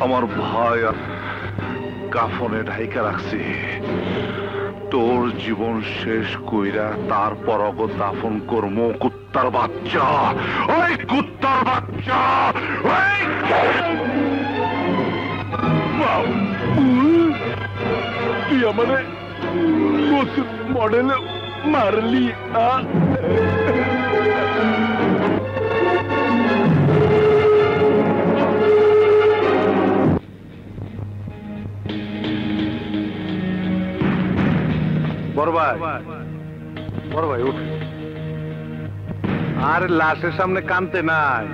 Speaker 2: আমার ভাই কাফনে ঢাইকা রাখছি, তোর জীবন শেষ কইরা তারপর অগো দাফন করমু। কুত্তার বাচ্চা, ওই কুত্তার বাচ্চা, তুই আমারে মডেল মারলি। বড় ভাই উঠ, আর লাশের সামনে কানতে নাই।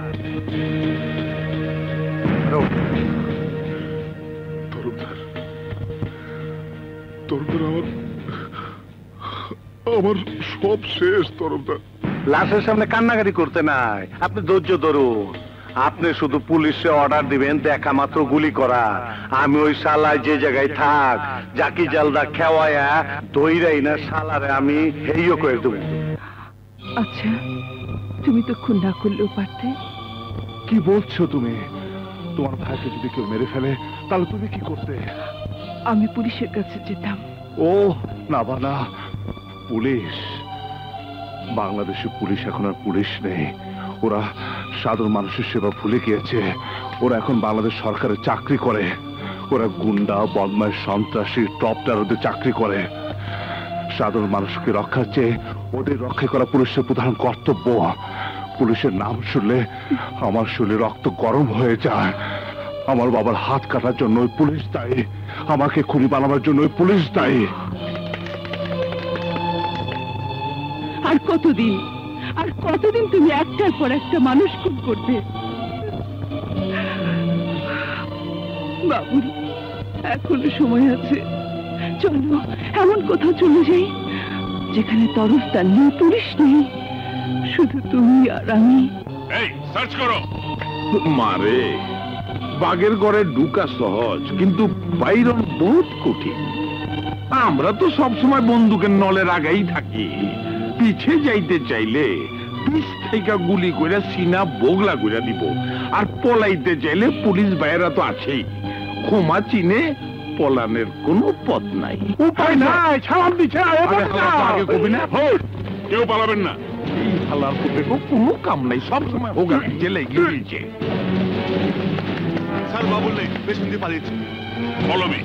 Speaker 4: আমার সব শেষ তরফদার।
Speaker 2: লাশের সামনে কান্নাকাটি করতে নাই, আপনি ধৈর্য ধরুন। আপনি শুধু পুলিশে অর্ডার দিবেন দেখা মাত্র গুলি করা। আমি ওই শালায় যে জায়গায় থাক জাকি জালদা খেওয়ায়া দইরাই না শালারে আমি হেইও করে দেব।
Speaker 8: আচ্ছা, তুমি তো খুন না করলেও পারতে।
Speaker 2: কি বলছো তুমি? তোমার ভাইকে যদি কেউ মেরে ফেলে তাহলে তুমি কি করতে?
Speaker 8: আমি পুলিশের কাছে যেতাম।
Speaker 2: ও না বানা, পুলিশ? বাংলাদেশে পুলিশ এখন আর পুলিশ নেই। ওরা সাধারণ মানুষের সেবা ভুলে গিয়েছে। ওরা এখন বাংলাদেশ সরকারের চাকরি করে। ওরা গুন্ডা, বদমাশ, সন্ত্রাসী, টপটারদের চাকরি করে। সাধারণ মানুষকে রক্ষার চেয়ে ওদের রক্ষা করা পুলিশের প্রধান কর্তব্য। পুলিশের নাম শুনলে আমার শরীরে রক্ত গরম হয়ে যায়। আমার বাবার হাত কাটার জন্য ওই পুলিশ দায়ী, আমাকে খুনি বানাবার জন্য ওই পুলিশ দায়ী।
Speaker 8: আর কতদিন, আর কতদিন তুমি একটার পর একটা মানুষ খুন করবে? বাবুল, এখনো সময় আছে। চলো এমন কোথাও চলে যাই যেখানে তরফদার নেই, পুলিশ নেই, শুধু তুমি আর আমি।
Speaker 1: এই সার্চ করো।
Speaker 3: মারে, বাঘের ঘরে ঢুকা সহজ, কিন্তু বাইরন বহুত কঠিন। আমরা তো সবসময় বন্দুকের নলের আগাই থাকি। পিছে যাইতে চাইলে পিছ থেকে গুলি করে সিনা বোগলা করে দিব, আর পলাইতে চাইলে পুলিশ ভাইয়েরা তো আছেই। ক্ষমা চিনে পলানের কোনো পথ নাই, উপায় নাই। ছাড়াম দিচ্ছে
Speaker 1: কেউ পালাবেন না।
Speaker 3: এই হালার দেখো কোনো কাম নাই, সবসময় হোগা জেলে গিয়েছে।
Speaker 2: স্যার বাবুল নেই, পেছন দিয়ে পালিয়েছে।
Speaker 1: Follow me.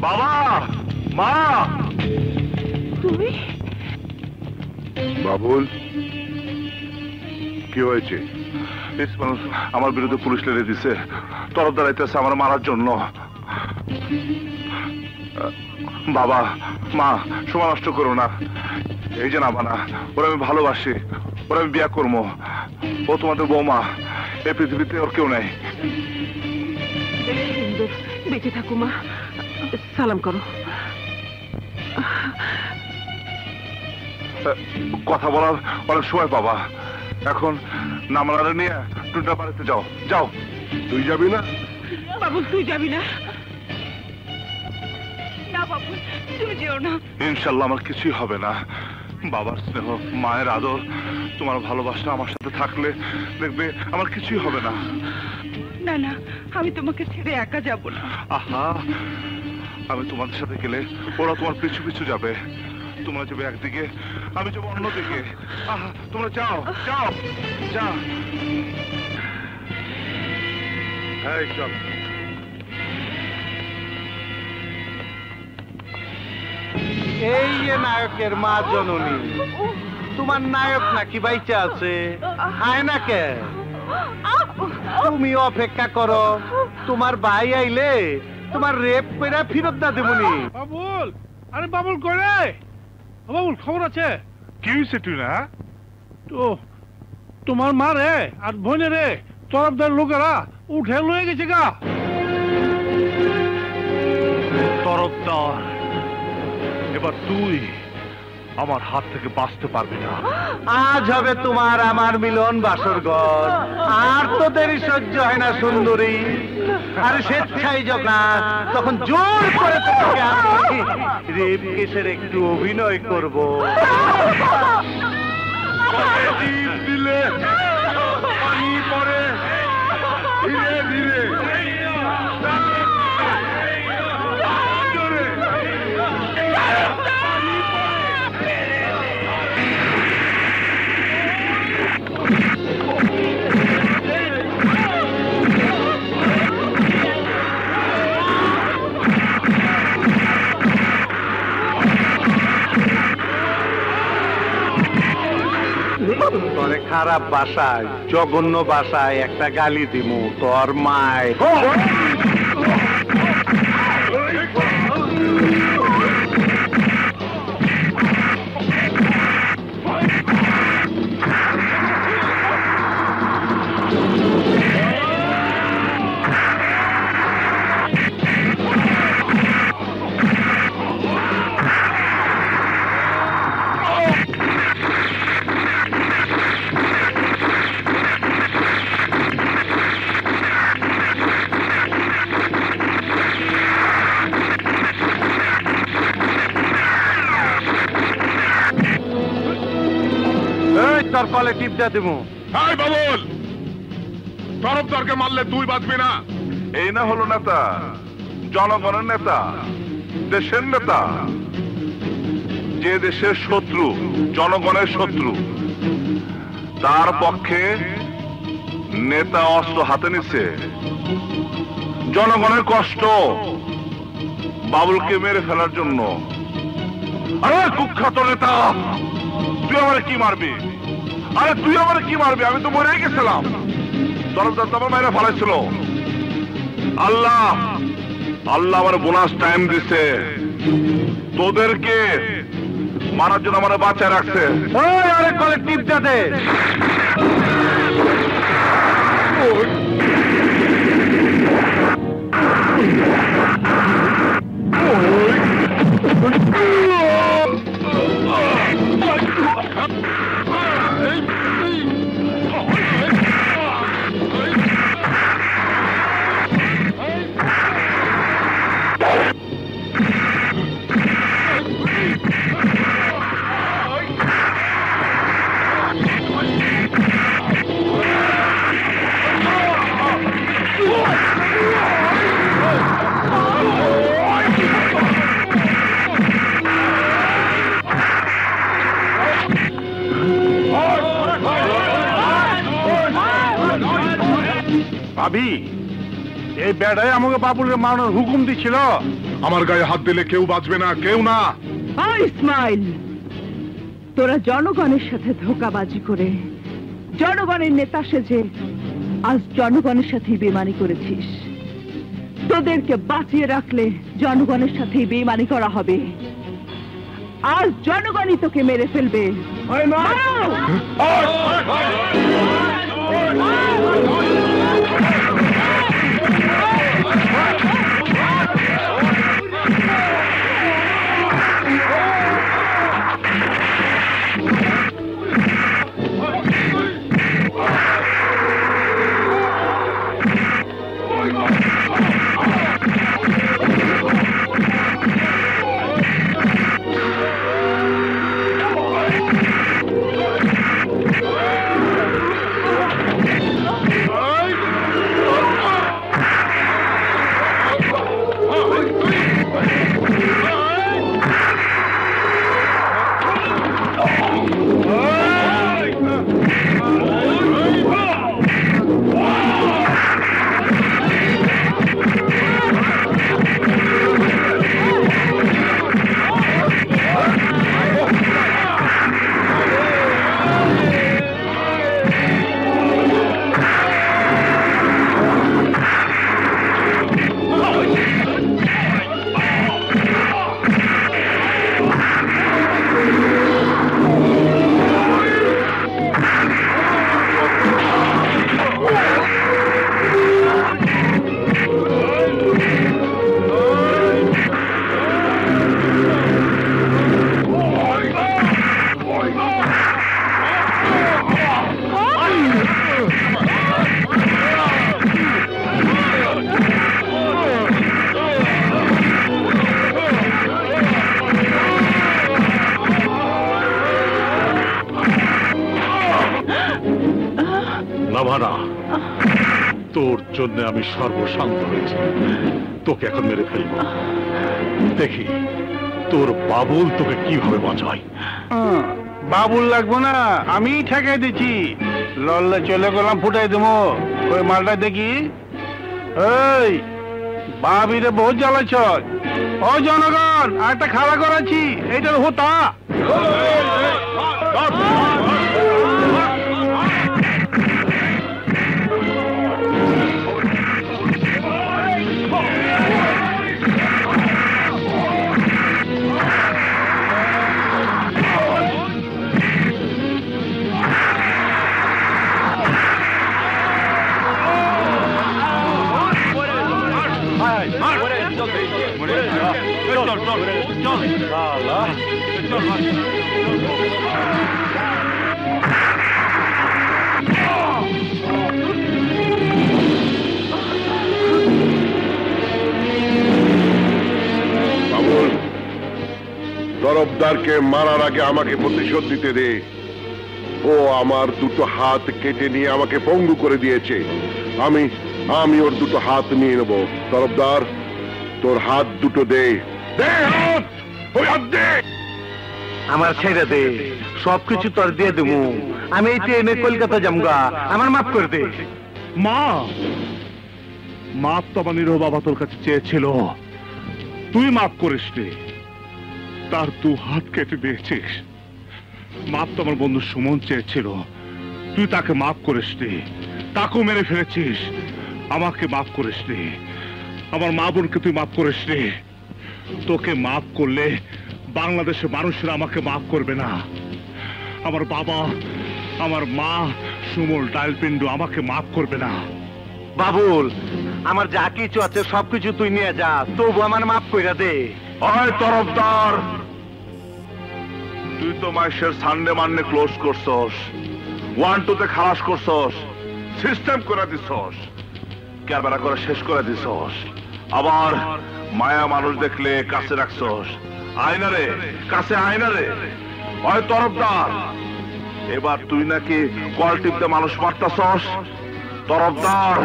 Speaker 2: বাবা, মা।
Speaker 8: তুমি?
Speaker 4: বাবুল, কি হয়েছে?
Speaker 2: মানুষ আমার বিরুদ্ধে পুলিশ লেগে দিছে, তরফদার আইতেছে আমার মারার জন্য। বাবা মা সময় নষ্ট করো না, এই যে না বানা, ওরা আমি ভালোবাসি, ওরা আমি বিয়ে করবো, ও তোমাদের বৌমা, এই পৃথিবীতে ওর কেউ নেই।
Speaker 7: বেঁচে থাকো মা, সালাম করো।
Speaker 2: কথা বলার অনেক সময় পাবা, এখন নামালারে নিয়ে টুটা বাড়িতে যাও। যাও।
Speaker 4: তুই যাবি না?
Speaker 7: বাবুল তুই যাবি না? না বাবুল তুমি যেও না।
Speaker 2: ইনশাল্লাহ আমার কিছুই হবে না। বাবার স্নেহ, মায়ের আদর, তোমার ভালোবাসা আমার সাথে থাকলে দেখবে আমার কিছুই হবে না।
Speaker 7: না না, আমি তোমাকে ছেড়ে একা যাব না।
Speaker 2: আহা, আমি তোমাদের সাথে গেলে ওরা তোমার পিছু পিছু যাবে। তোমরা যাবে একদিকে, আমি যাবো অন্যদিকে। আহা, তোমরা যাও যাও যাও।
Speaker 4: হ্যাঁ চল।
Speaker 11: এই যে নায়কের মা জননী, তোমার নায়ক নাকি বাইচা আছে? আয় না কে? তুমি অপেক্ষা করো, তোমার ভাই আইলে তোমার রেপ করে ফিরত দা দেবনি।
Speaker 3: বাবুল, আরে বাবুল করে বাবুল, খবর আছে?
Speaker 2: কি হয়েছে তুই না?
Speaker 3: তো তোমার মা রে আর বোনে রে তরফদার লোকেরা উঠে লয়ে গেছে গা।
Speaker 2: তরফদার, এবার তুই আমার হাত থেকে বাঁচতে পারবি না।
Speaker 11: আজ হবে তোমার আমার মিলন বাসর ঘর, আর তো দেরি সহ্য হয় না সুন্দরী। আর স্বেচ্ছাই যখন তখন জোর করে তোমাকে আমি রেপ কেসের একটু অভিনয় করব।
Speaker 4: দিলে পানি পড়ে ধীরে ধীরে।
Speaker 11: তোরে খারাপ ভাষায়, জঘন্য ভাষায় একটা গালি দিমু তোর মায়। তোর কলে টিপ দিয়ে দেবো।
Speaker 4: হাই বাবুল, তরফদারকে মারলে তুই বাঁচবি না।
Speaker 2: এই না হলো নেতা, জনগণের নেতা, দেশের নেতা। যে দেশের শত্রু জনগণের শত্রু, তার পক্ষে নেতা অস্ত্র হাতে নিচ্ছে। জনগণের কষ্ট বাবুলকে মেরে ফেলার জন্য। আরে কুখ্যাত নেতা, তুই আমার কি মারবি? আরে তুই আমার কি মারবি? আমি তো মরে গেছিলাম। তরফদার তো আমার মায়েরা ফেলাইছিল। আল্লাহ আল্লাহ আমার বোনাস টাইম দিছে, তোদেরকে মারার জন্য আমার বাঁচায় রাখছে।
Speaker 11: আরে কলে টিপ দে।
Speaker 3: ভাবি, এই বেড়ায় আমাকে বাবুলের মারানোর হুকুম দিচ্ছিল।
Speaker 6: আমার গায়ে হাত দিলে কেউ বাঁচবে না, কেউ না।
Speaker 8: ইসমাইল, তোরা জনগণের সাথে ধোঁকাবাজি করে জনগণের নেতা সেজে আজ জনগণের সাথে বেমানি করেছিস। তোদেরকে বাঁচিয়ে রাখলে জনগণের সাথে বেইমানি করা হবে, আর জনগণই তোকে মেরে ফেলবে।
Speaker 9: তোর জন্য আমি সর্বশান্ত হয়েছি, তোকে এখন মেরে ফেলবো। দেখি তোর বাবুল তোকে কিভাবে বাঁচায়।
Speaker 3: বাবুল লাগবো না, আমি ঠেকাই দিচ্ছি। লড়লে চলে গেলাম, ফুটাই দেবো ওই মালটা। দেখি এই বাবিরে বহুত জ্বালাছ। ও জনগণ, একটা খাওয়া করাচ্ছি, এইটার হোতা।
Speaker 4: তরফদারকে মারার আগে আমাকে প্রতিশোধ দিতে দে। ও আমার দুটো হাত কেটে নিয়ে আমাকে পঙ্গু করে দিয়েছে। আমি ওর দুটো হাত নিয়ে নেব। তরফদার, তোর হাত দুটো দে।
Speaker 11: আমার ছেড়ে দে, সবকিছু তোর দিয়ে দেবো। আমি এই ট্রেনে কলকাতা যামগা, আমার মাফ করে দে।
Speaker 9: মা, মাপ তো আমার নিরহ বাবা তোর কাছে চেয়েছিল, তুই মাফ করিস রে। তার দু হাত কেটে দিয়েছিস। মাপ তো আমার বন্ধু সুমন চেয়েছিল, তুই তাকে মাফ করিস রে। তাকেও মেরে ফেলেছিস, আমাকে মাফ করিস রে। আমার মা বোনকে তুই মাফ করিস রে। তোকে মাফ করলে বাংলাদেশের মানুষেরা আমাকে মাফ করবে না। আমার বাবা, আমার মা, সুমল ডালপিন্ডু আমাকে মাফ করবে না।
Speaker 11: বাবুল, আমার যা কিছু আছে সবকিছু তুই নিয়ে যা, তবু আমার মাফ কইরা দে।
Speaker 2: ওই তরফদার, তুই তো মাসের সানডে মানডে ক্লোজ করছস, 1-2 তে খালাস করছস, সিস্টেম করে দিছস, ক্যামেরা করে শেষ করে দিছস। আবার মায়া মানুষ দেখলে কাছে রাখছস। আয়নারে কাছে, আয়নারে। ওই তরফদার, এবার তুই নাকি কল টিপতে মানুষ মারতাছস। তরফদার,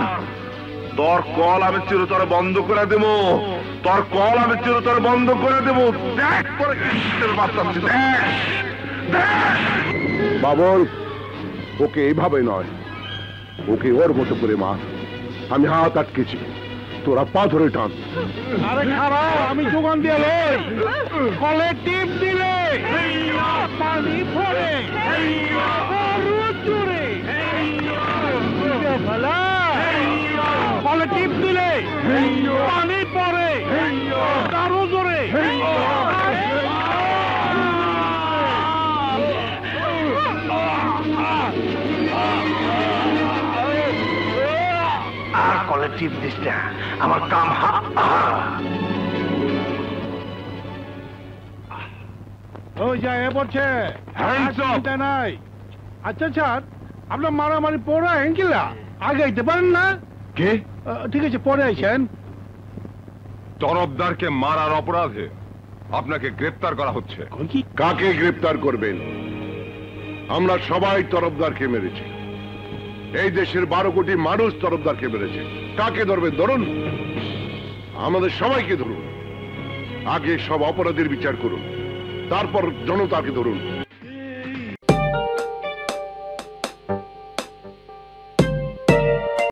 Speaker 2: তোর কল আমি চিরতরে বন্ধ করে দেব। তোর কল আমি চিরতরে বন্ধ করে দেব। দেখ পরে মারতাছি, দেখ।
Speaker 4: বাবুল, ওকে এইভাবে নয়, ওকে ওর মতো করে মার। আমি হাত আটকেছি, তোরা পা ধরে টান।
Speaker 3: আরে খারাপ, আমি যোগান দিয়ে লই। কলে টিপ দিলে পানি পড়ে, কলে টিপ দিলে পানি পড়ে কারো জোরে
Speaker 11: আর কলে টিপ দিস না, আমার কাম
Speaker 3: ওই যা এ পড়ছে নাই। আচ্ছা স্যার, আপনার মারামারি পড়া এনকিলা আগে আইতে পারেন না?
Speaker 6: কে?
Speaker 3: ঠিক আছে, পরে আইছেন।
Speaker 6: তরফদারকে মারার অপরাধে আপনাকে গ্রেপ্তার করা হচ্ছে।
Speaker 4: কাকে গ্রেপ্তার করবেন? আমরা সবাই তরফদারকে মেরেছি। এই দেশের 12 কোটি মানুষ তরফদারকে মেরেছে। কাকে ধরবেন? ধরুন, আমাদের সবাইকে ধরুন। আগে সব অপরাধের বিচার করুন, তারপর জনতাকে ধরুন।